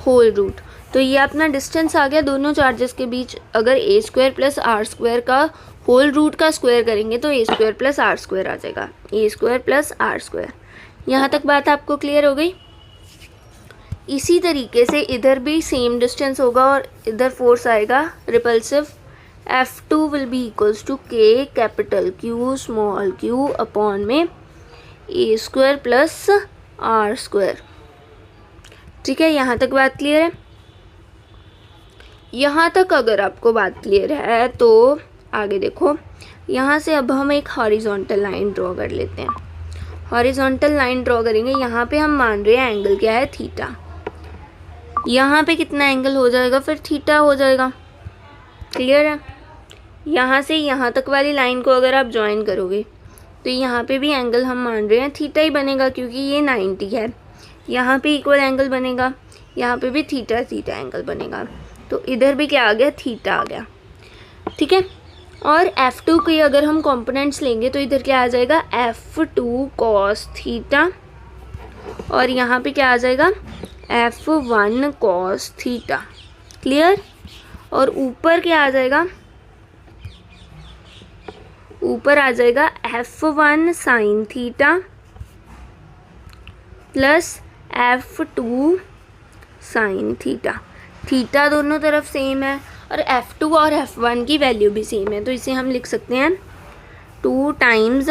होल रूट। तो ये अपना डिस्टेंस आ गया दोनों चार्जेस के बीच। अगर a square plus r square का होल रूट का स्क्वायर करेंगे तो a square plus r square आ जाएगा, a square plus r square. यहाँ तक बात आपको क्लियर हो गई। इसी तरीके से इधर भी सेम डिस्टेंस होगा और इधर फोर्स आएगा repulsive. F2 will be equals to K capital Q small q upon में a square plus r square. ठीक है, यहाँ तक बात क्लियर है। यहाँ तक अगर आपको बात क्लियर है तो आगे देखो, यहाँ से अब हम एक हॉरिजॉन्टल लाइन ड्रॉ कर लेते हैं। हॉरिजॉन्टल लाइन ड्रॉ करेंगे, यहाँ पे हम मान रहे हैं एंगल क्या है, थीटा। यहाँ पे कितना एंगल हो जाएगा, फिर थीटा हो जाएगा। क्लियर है। यहाँ से यहाँ तक वाली लाइन को अगर आप ज्वाइन करोगे तो यहाँ पे भी एंगल हम मान रहे हैं थीटा ही बनेगा, क्योंकि ये 90 है। यहाँ पे इक्वल एंगल बनेगा, यहाँ पे भी थीटा थीटा एंगल बनेगा। तो इधर भी क्या आ गया, थीटा आ गया। ठीक है। और F2 के अगर हम कंपोनेंट्स लेंगे तो इधर क्या आ जाएगा, F2 cos थीटा, और यहाँ पे क्या आ जाएगा, F1 cos थीटा। क्लियर। और ऊपर क्या आ जाएगा, ऊपर आ जाएगा F1 sin theta plus F2 sin theta. Theta दोनों तरफ सेम है और F2 और F1 की वैल्यू भी सेम है, तो इसे हम लिख सकते हैं 2 टाइम्स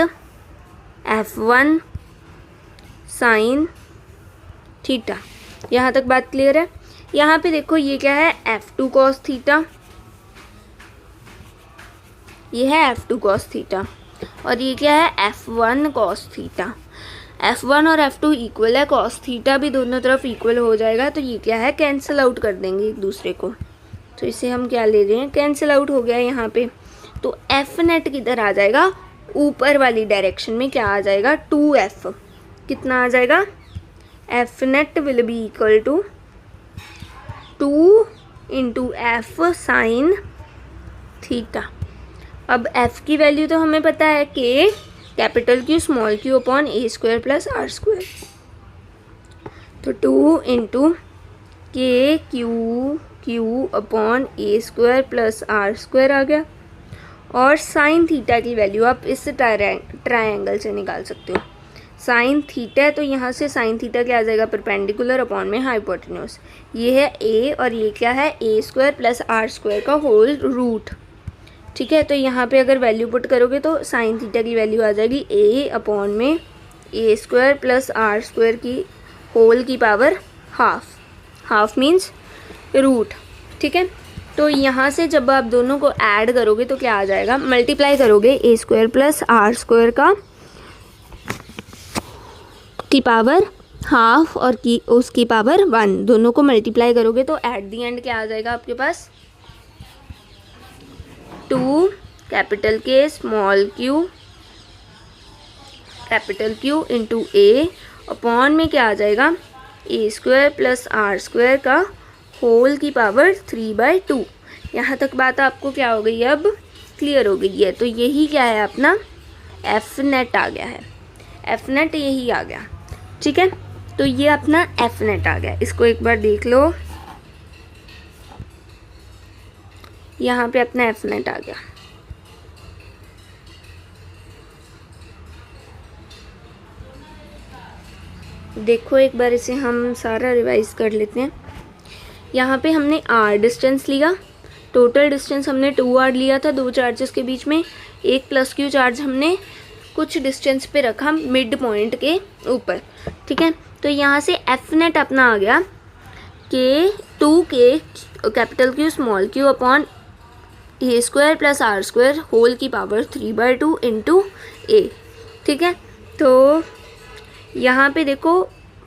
F1 sin थीटा। यहाँ तक बात क्लियर है। यहाँ पे देखो ये क्या है, F2 cos थीटा, ये है F2 cos थीटा, और ये क्या है, F1 cos थीटा। F1 और F2 इक्वल है, cos थीटा भी दोनों तरफ इक्वल हो जाएगा, तो ये क्या है, कैंसिल आउट कर देंगे एक दूसरे को। तो इसे हम क्या ले रहे हैं, कैंसिल आउट हो गया यहाँ पे। तो F नेट किधर आ जाएगा, ऊपर वाली डायरेक्शन में क्या आ जाएगा, 2F। कितना आ जाएगा, F net will be equal to 2 into F sine theta. अब F की वैल्यू तो हमें पता है, K capital Q small q upon a square plus r square. तो 2 into K Q upon a square plus r square आ गया। और साइन थीटा की वैल्यू आप इस ट्रायंगल से निकाल सकते हो। साइन थीटा है तो यहाँ से साइन थीटा क्या आ जाएगा, परपेंडिकुलर अपॉन में हाइपोटेन्यूज। ये है a और ये क्या है, a square plus r square का होल रूट। ठीक है। तो यहाँ पे अगर वैल्यू पुट करोगे तो साइन थीटा की वैल्यू आ जाएगी a अपॉन में a square plus r square की होल की power half. Half means root. ठीक है। तो यहाँ से जब आप दोनों को ऐड करोगे तो क्या आ जाएगा, मल्टीप्लाई करोगे a square plus r square की पावर हाफ और की उसकी पावर 1, दोनों को मल्टीप्लाई करोगे तो एट दी एंड क्या आ जाएगा आपके पास, 2 capital K small q capital Q into a upon में क्या आ जाएगा, a square plus r square का होल की पावर 3/2। यहाँ तक बात आपको क्या हो गई, अब क्लियर हो गई है। तो यही क्या है अपना F नेट आ गया है, F नेट यही आ गया। ठीक है। तो ये अपना F नेट आ गया। इसको एक बार देख लो, यहाँ पे अपना F नेट आ गया। देखो एक बार इसे हम सारा रिवाइज कर लेते हैं। यहाँ पे हमने r डिस्टेंस लिया, टोटल डिस्टेंस हमने 2r लिया था दो चार्जेस के बीच में। एक प्लस क्यू चार्ज हमने कुछ डिस्टेंस पे रखा मिड पॉइंट के ऊपर, ठीक है। तो यहाँ से एफ नेट अपना आ गया कि 2k capital Q small q upon a square plus are square whole की पावर 3/2 इंटू ए, ठीक है। तो यहाँ पे देखो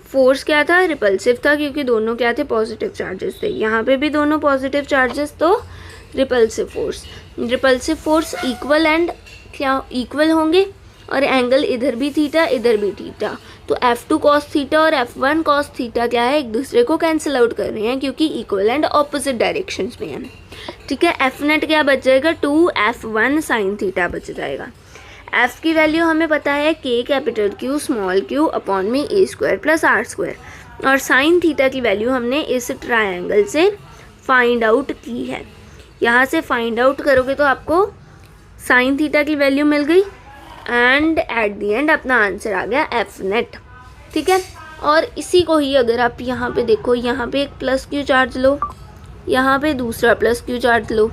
फोर्स क्या था, रिपल्सिव था, क्योंकि दोनों क्या थे, पॉजिटिव चार्जेस थे। यहाँ पे भी दोनों पॉजिटिव चार्जेस, तो रिपल्सिव फोर्स इक्वल एंड क्या इक्वल होंगे, और एंगल इधर भी थीटा इधर भी थीटा। तो F2 cos थीटा और F1 cos थीटा क्या है, एक दूसरे को कैंसिल आउट कर रहे हैं क्योंकि इक्वल एंड ऑपोजिट डायरेक्शंस में है, ठीक है। F नेट क्या बच जाएगा, 2F1 sin थीटा बच जाएगा। F की वैल्यू हमें पता है K capital Q small q upon में A square plus R square, और साइन थीटा की वैल्यू हमने इस ट्रायंगल से फाइंड आउट की है। यहाँ से फाइंड आउट करोगे तो आपको साइन थीटा की वैल्यू मिल गई एंड एट द एंड अपना आंसर आ गया एफ नेट, ठीक है। और इसी को ही अगर आप यहाँ पे देखो, यहाँ पे एक प्लस क्यू चार्ज लो, यहाँ पे दूसरा प्लस क्यू चार्ज लो,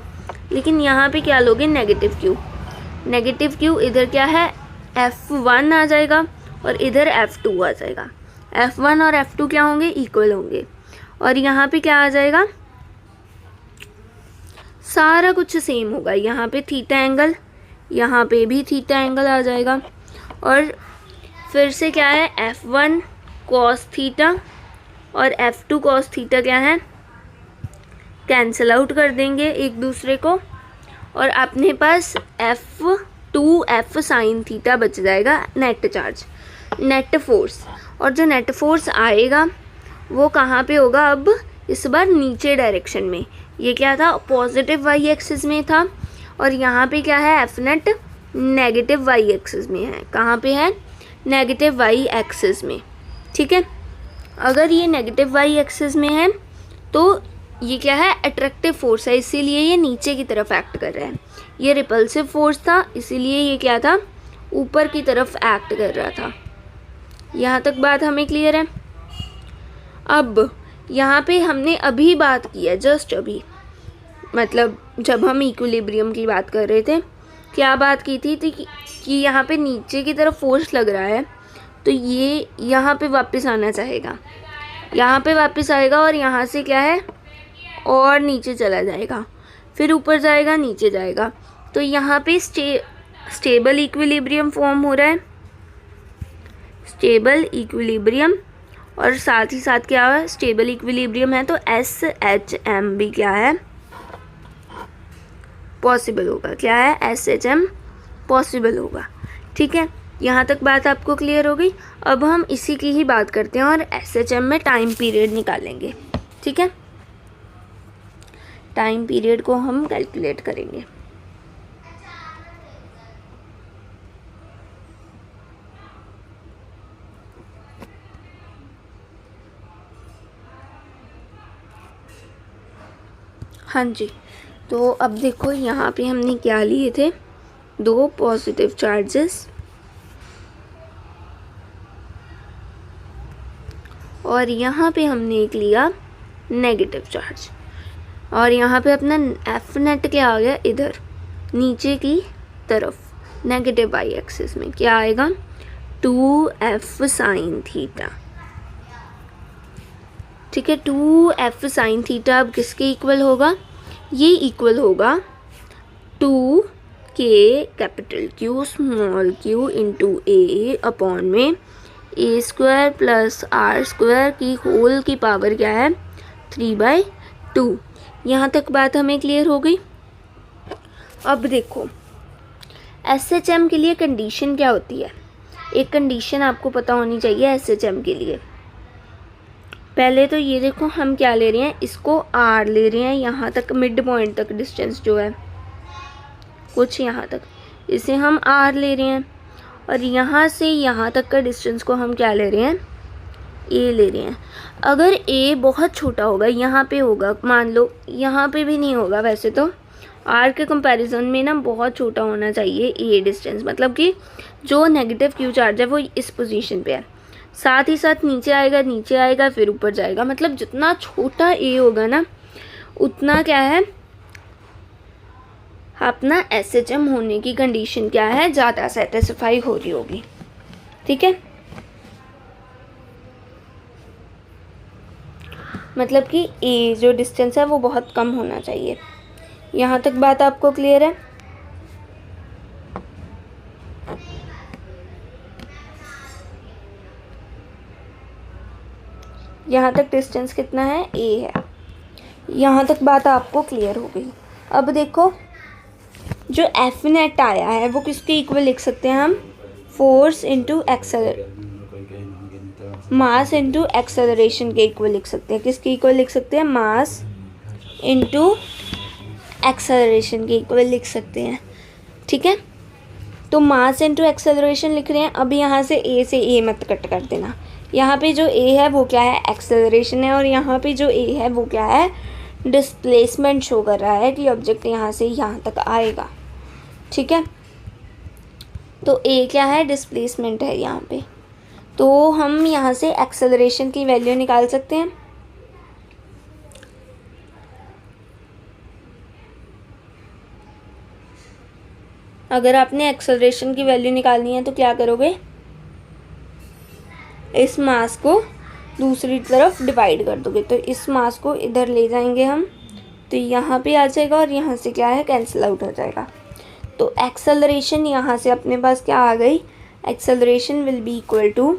लेकिन यहाँ पे क्या लोगे, नेगेटिव क्यू। नेगेटिव क्यू इधर क्या है, F1 आ जाएगा और इधर F2 आ जाएगा। F1 और F2 क्या होंगे, इक्वल होंगे। और यहाँ पे क्या आ जाएगा, सारा कुछ सेम होगा। यहाँ पे थीटा एंगल, यहाँ पे भी थीटा एंगल आ जाएगा। और फिर से क्या है, F1 cos थीटा और F2 cos थीटा क्या है, कैंसिल आउट कर देंगे एक दूसरे को, और अपने पास F2F sin थीटा बच जाएगा नेट चार्ज, नेट फोर्स। और जो नेट फोर्स आएगा वो कहाँ पे होगा, अब इस बार नीचे डायरेक्शन में। ये क्या था, पॉजिटिव वाई एक्सिस में था, और यहाँ पे क्या है, F net negative Y axis में है। कहाँ पे है, नेगेटिव वाई एक्सिस में, ठीक है। अगर ये नेगेटिव वाई एक्सिस में है तो ये क्या है, अट्रैक्टिव फोर्स है, इसीलिए ये नीचे की तरफ एक्ट कर रहा है। ये रिपल्सिव फोर्स था, इसीलिए ये क्या था, ऊपर की तरफ एक्ट कर रहा था। यहाँ तक बात हमें क्लियर है। अब यहाँ पे हमने अभी बात की है, जस्ट अभी, मतलब जब हम इक्विलिब्रियम की बात कर रहे थे, क्या बात की थी कि यहाँ पे नीचे की तरफ फोर्स लग रहा है, तो ये यहाँ पे वापस आना चाहेगा, यहाँ पे वापस आएगा, और यहाँ से क्या है, और नीचे चला जाएगा, फिर ऊपर जाएगा, नीचे जाएगा। तो यहाँ पे स्टेबल इक्विलिब्रियम फॉर्म हो रहा है, स्टेबल इक्विलिब्रियम। और साथ ही साथ क्या है, स्टेबल इक्विलिब्रियम है तो SHM भी क्या है, पॉसिबल होगा। क्या है, SHM पॉसिबल होगा, ठीक है। यहाँ तक बात आपको क्लियर हो गई। अब हम इसी की ही बात करते हैं और SHM में टाइम पीरियड निकालेंगे, ठीक है। टाइम पीरियड को हम कैलकुलेट करेंगे। हाँ जी, तो अब देखो यहाँ पे हमने क्या लिए थे, दो पॉजिटिव चार्जेस, और यहाँ पे हमने एक लिया नेगेटिव चार्ज, और यहाँ पे अपना एफ नेट क्या आ गया, इधर नीचे की तरफ नेगेटिव वाई एक्सिस में क्या आएगा, 2F sin थीटा, ठीक है। 2F sin थीटा अब किसके इक्वल होगा, ये इक्वल होगा 2K capital Q small q into A upon में A square plus R square की होल की पावर क्या है, 3/2। यहाँ तक बात हमें क्लियर हो गई। अब देखो SHM के लिए कंडीशन क्या होती है, एक कंडीशन आपको पता होनी चाहिए SHM के लिए। पहले तो ये देखो हम क्या ले रहे हैं, इसको R ले रहे हैं, यहाँ तक मिड पॉइंट तक डिस्टेंस जो है कुछ यहाँ तक, इसे हम R ले रहे हैं, और यहाँ से यहाँ तक का डिस्टेंस को हम क्या ले रहे हैं, A ले रहे हैं। अगर A बहुत छोटा होगा, यहाँ पे होगा, मान लो यहाँ पे भी नहीं होगा, वैसे तो R के कंपैरिजन में ना बहुत छोटा होना चाहिए A डिस्टेंस, मतलब कि जो नेगेटिव Q चार्ज है वो इस पोजीशन पे है। साथ ही साथ नीचे आएगा फिर ऊपर जाएगा। मतलब जितना छोटा ए होगा ना उतना क्या है अपना SHM होने की कंडीशन क्या है ज़्यादा सेटिस्फाई हो रही होगी। ठीक है, मतलब कि ए जो डिस्टेंस है वो बहुत कम होना चाहिए। यहाँ तक बात आपको क्लियर है? यहाँ तक डिस्टेंस कितना है ए है। यहाँ तक बात आपको क्लियर हो गई। अब देखो जो एफ नेट आया है वो किसके इक्वल लिख सकते हैं हम? Force into mass into acceleration के इक्वल लिख सकते हैं। किसके इक्वल लिख सकते हैं? मास इंटू एक्सेलरेशन के इक्वल लिख सकते हैं। ठीक है, तो मास इंटू एक्सेलरेशन लिख रहे हैं। अब यहाँ से ए मत कट कर देना। यहाँ पे जो ए है वो क्या है? एक्सेलरेशन है। और यहाँ पे जो ए है वो क्या है? डिस्प्लेसमेंट शो कर रहा है कि ऑब्जेक्ट यहाँ से यहाँ तक आएगा। ठीक है, तो ए क्या है? डिस्प्लेसमेंट है यहाँ पे। तो हम यहाँ से एक्सेलरेशन की वैल्यू निकाल सकते हैं। अगर आपने एक्सेलरेशन की वैल्यू निकालनी है तो क्या करोगे? इस मास को दूसरी तरफ डिवाइड कर दोगे। तो इस मास को इधर ले जाएंगे हम, तो यहाँ पे आ जाएगा और यहाँ से क्या है? कैंसिल आउट हो जाएगा। तो एक्सेलरेशन यहाँ से अपने पास क्या आ गई? Acceleration will be equal to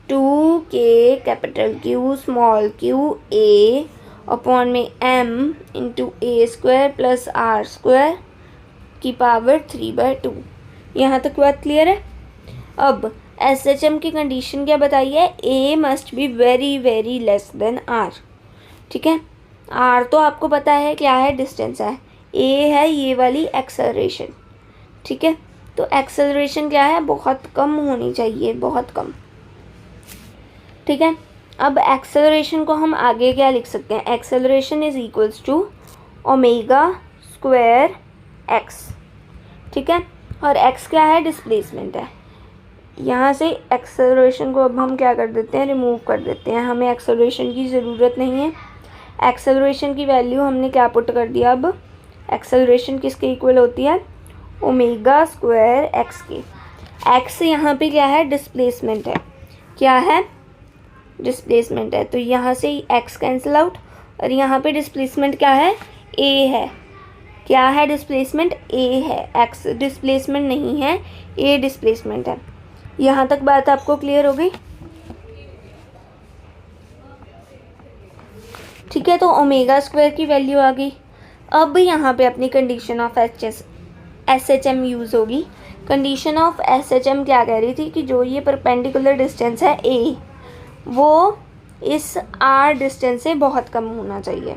2k capital Q small q a upon में m into a square plus are square की पावर 3/2। यहाँ तक बात क्लियर है? अब SHM की कंडीशन क्या बताई है? a must be very very less than r। ठीक है, r तो आपको पता है क्या है? डिस्टेंस है। a है ये वाली एक्सेलरेशन। ठीक है, तो एक्सेलरेशन क्या है? बहुत कम होनी चाहिए, बहुत कम। ठीक है, अब एक्सेलरेशन को हम आगे क्या लिख सकते हैं? Acceleration is equals to omega square x. ठीक है, और एक्स क्या है? डिस्प्लेसमेंट है। यहाँ से एक्सेलरेशन को अब हम क्या कर देते हैं? रिमूव कर देते हैं। हमें एक्सेलरेशन की ज़रूरत नहीं है। एक्सेलरेशन की वैल्यू हमने क्या पुट कर दिया? अब एक्सेलरेशन किसके इक्वल होती है? ओमेगा स्क्वायर एक्स के। एक्स यहाँ पे क्या है? डिस्प्लेसमेंट है। क्या है? डिस्प्लेसमेंट है। तो यहाँ से एक्स कैंसिल आउट और यहाँ पे डिस्प्लेसमेंट क्या है? ए है। क्या है? डिस्प्लेसमेंट ए है। एक्स डिस्प्लेसमेंट नहीं है, ए डिस्प्लेसमेंट है। यहाँ तक बात आपको क्लियर हो गई? ठीक है, तो ओमेगा स्क्वायर की वैल्यू आ गई। अब यहाँ पे अपनी कंडीशन ऑफ SHM यूज़ होगी। कंडीशन ऑफ SHM क्या कह रही थी कि जो ये परपेंडिकुलर डिस्टेंस है ए वो इस r डिस्टेंस से बहुत कम होना चाहिए।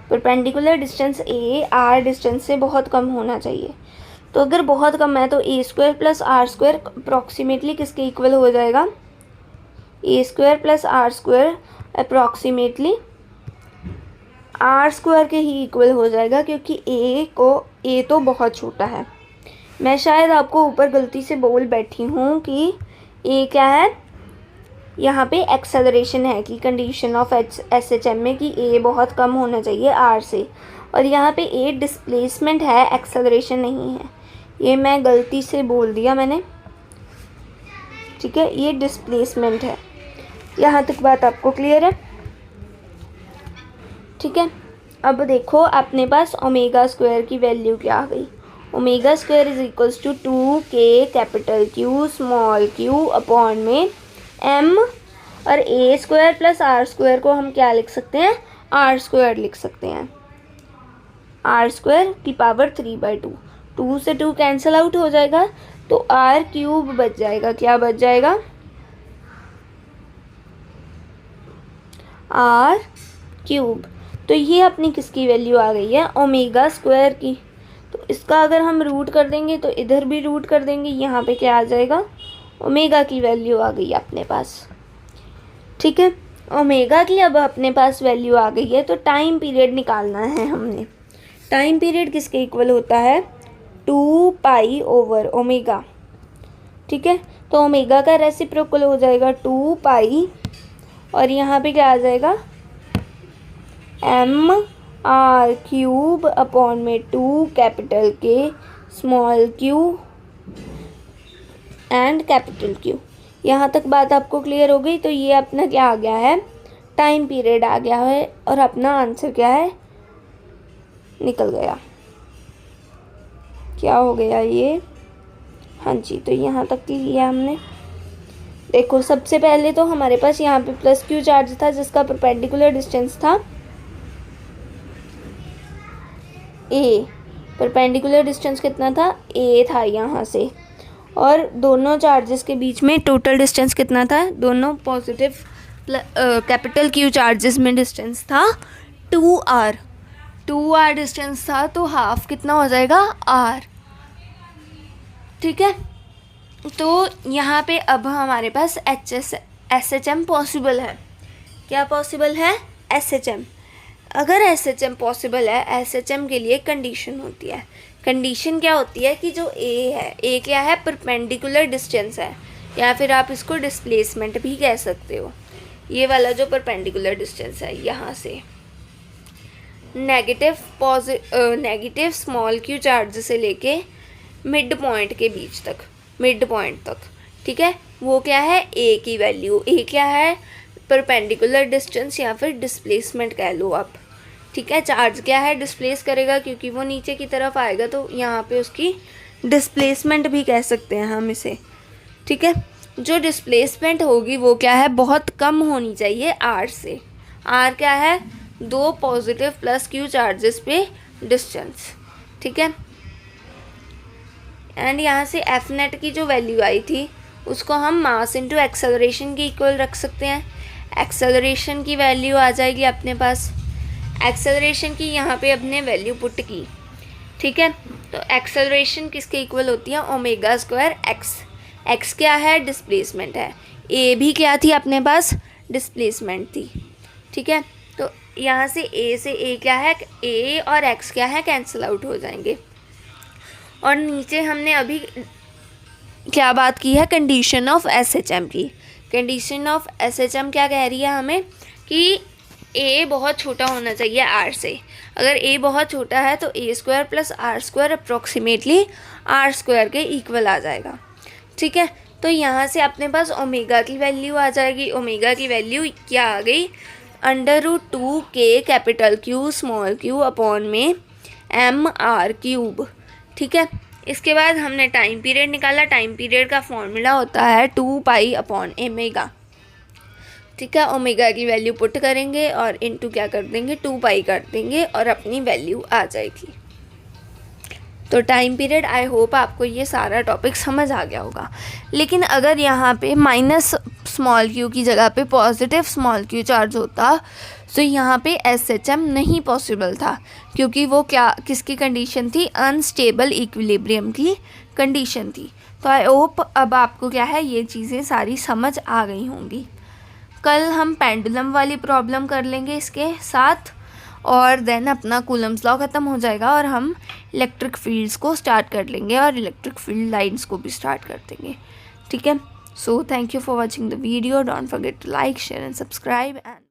परपेंडिकुलर डिस्टेंस ए r डिस्टेंस से बहुत कम होना चाहिए। तो अगर बहुत कम है तो A square plus are square approximately किसके इक्वल हो जाएगा? A square plus are square approximately R square के ही इक्वल हो जाएगा, क्योंकि ए तो बहुत छोटा है। मैं शायद आपको ऊपर गलती से बोल बैठी हूँ कि ए क्या है? यहाँ पे एक्सेलरेशन है कि कंडीशन ऑफ SHM में कि ए बहुत कम होना चाहिए आर से, और यहाँ पे ए डिस्प्लेसमेंट है, एक्सेलरेशन नहीं है। ये मैं गलती से बोल दिया मैंने। ठीक है, ये डिस्प्लेसमेंट है। यहाँ तक बात आपको क्लियर है? ठीक है, अब देखो अपने पास ओमेगा स्क्वायर की वैल्यू क्या आ गई? Omega square is equals to 2k capital Q small q upon में m, और a square plus are square को हम क्या लिख सकते हैं? आर स्क्वायर लिख सकते हैं। आर स्क्वायर की पावर 3/2। 2 से 2 कैंसिल आउट हो जाएगा तो आर क्यूब बच जाएगा। क्या बच जाएगा? R cube. तो ये अपनी किसकी वैल्यू आ गई है? ओमेगा स्क्वायर की। तो इसका अगर हम रूट कर देंगे तो इधर भी रूट कर देंगे, यहाँ पे क्या आ जाएगा? ओमेगा की वैल्यू आ गई अपने पास। ठीक है, ओमेगा की अब अपने पास वैल्यू आ गई है, तो टाइम पीरियड निकालना है हमने। टाइम पीरियड किसके इक्वल होता है? 2 पाई ओवर ओमेगा। ठीक है, तो ओमेगा का रेसिप्रोकल हो जाएगा 2 पाई, और यहाँ पे क्या आ जाएगा mr³ अपॉन में 2 कैपिटल के small q and capital Q। यहाँ तक बात आपको क्लियर हो गई। तो ये अपना क्या आ गया है, टाइम पीरियड आ गया है, और अपना आंसर क्या है, निकल गया। क्या हो गया ये, हाँ जी, तो यहाँ तक लिया हमने। देखो सबसे पहले तो हमारे पास यहाँ पे प्लस Q चार्ज था जिसका परपेंडिकुलर डिस्टेंस था A। परपेंडिकुलर डिस्टेंस कितना था, A था यहाँ से, और दोनों चार्जेस के बीच में टोटल डिस्टेंस कितना था, दोनों पॉजिटिव कैपिटल Q चार्जेस में डिस्टेंस था 2r। 2r डिस्टेंस था, तो हाफ कितना हो जाएगा r। ठीक है, तो यहाँ पे अब हमारे पास SHM पॉसिबल है। क्या पॉसिबल है, SHM। अगर SHM पॉसिबल है, SHM के लिए कंडीशन होती है। कंडीशन क्या होती है कि जो A है, A क्या है, परपेंडिकुलर डिस्टेंस है, या फिर आप इसको डिस्प्लेसमेंट भी कह सकते हो। ये वाला जो परपेंडिकुलर डिस्टेंस है यहाँ से नेगेटिव स्मॉल q चार्ज से लेके मिड पॉइंट के बीच तक, मिड पॉइंट तक, ठीक है, वो क्या है, A की वैल्यू। A क्या है, परपेंडिकुलर डिस्टेंस या फिर डिस्प्लेसमेंट कह लो आप। ठीक है, चार्ज क्या है, डिस्प्लेस करेगा, क्योंकि वो नीचे की तरफ आएगा, तो यहाँ पे उसकी डिस्प्लेसमेंट भी कह सकते हैं हम इसे। ठीक है, जो डिस्प्लेसमेंट होगी वो क्या है, बहुत कम होनी चाहिए r से। r क्या है, 2 पॉजिटिव प्लस q चार्जेस पे डिस्टेंस। ठीक है, एंड यहाँ से एफ नेट की जो वैल्यू आई थी उसको हम मास इनटू एक्सेलरेशन के इक्वल रख सकते हैं। एक्सेलरेशन की वैल्यू आ जाएगी अपने पास, एक्सेलरेशन की यहाँ पे अपने वैल्यू पुट की। ठीक है, तो एक्सेलरेशन किसके इक्वल होती है, ओमेगा स्क्वायर एक्स। एक्स क्या है, डिस्प्लेसमेंट है। ए भी क्या थी अपने पास, डिस्प्लेसमेंट थी। ठीक है, तो यहाँ से ए क्या है, ए और एक्स क्या है, कैंसिल आउट हो जाएंगे। और नीचे हमने अभी क्या बात की है, कंडीशन ऑफ SHM की। कंडीशन ऑफ SHM क्या कह रही है हमें कि a बहुत छोटा होना चाहिए r से। अगर a बहुत छोटा है तो a² plus r² approximately r² के इक्वल आ जाएगा। ठीक है, तो यहाँ से अपने पास ओमेगा की वैल्यू आ जाएगी। ओमेगा की वैल्यू क्या आ गई, √2k capital Q small q upon में mr³। ठीक है, इसके बाद हमने टाइम पीरियड निकाला। टाइम पीरियड का फॉर्मूला होता है 2 पाई अपॉन ओमेगा। ठीक है, ओमेगा की वैल्यू पुट करेंगे और इनटू क्या कर देंगे, 2 पाई कर देंगे और अपनी वैल्यू आ जाएगी। तो टाइम पीरियड, आई होप आपको ये सारा टॉपिक समझ आ गया होगा। लेकिन अगर यहाँ पे माइनस स्मॉल q की जगह पे पॉजिटिव स्मॉल q चार्ज होता तो यहाँ पे SHM नहीं पॉसिबल था, क्योंकि वो क्या, किसकी कंडीशन थी, अनस्टेबल इक्विलिब्रियम की कंडीशन थी। तो आई होप अब आपको क्या है, ये चीज़ें सारी समझ आ गई होंगी। कल हम पेंडुलम वाली प्रॉब्लम कर लेंगे इसके साथ, और देन अपना कूलम्स लॉ ख़त्म हो जाएगा और हम इलेक्ट्रिक फील्ड्स को स्टार्ट कर लेंगे और इलेक्ट्रिक फील्ड लाइंस को भी स्टार्ट कर देंगे। ठीक है, so thank you for watching the video. Don't forget to like, share and subscribe and